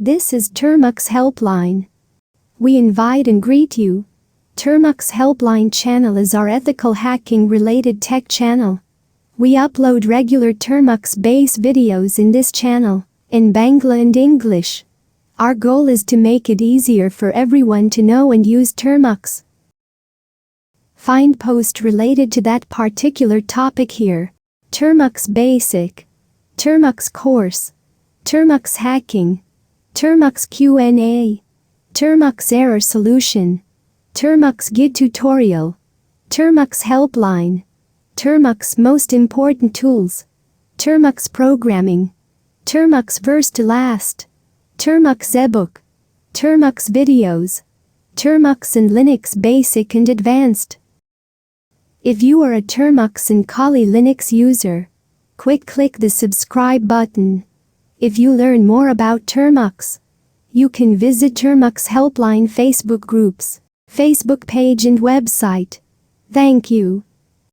This is Termux Helpline. We invite and greet you. Termux Helpline Channel is our ethical hacking-related tech channel. We upload regular Termux Base videos in this channel, in Bangla and English. Our goal is to make it easier for everyone to know and use Termux. Find post related to that particular topic here. Termux Basic, Termux Course, Termux Hacking, Termux QNA, Termux Error Solution, Termux Git Tutorial, Termux Helpline, Termux Most Important Tools, Termux Programming, Termux First to Last, Termux Ebook, Termux Videos, Termux and Linux Basic and Advanced. If you are a Termux and Kali Linux user, click the subscribe button. If you learn more about Termux, you can visit Termux Helpline Facebook groups, Facebook page and website. Thank you.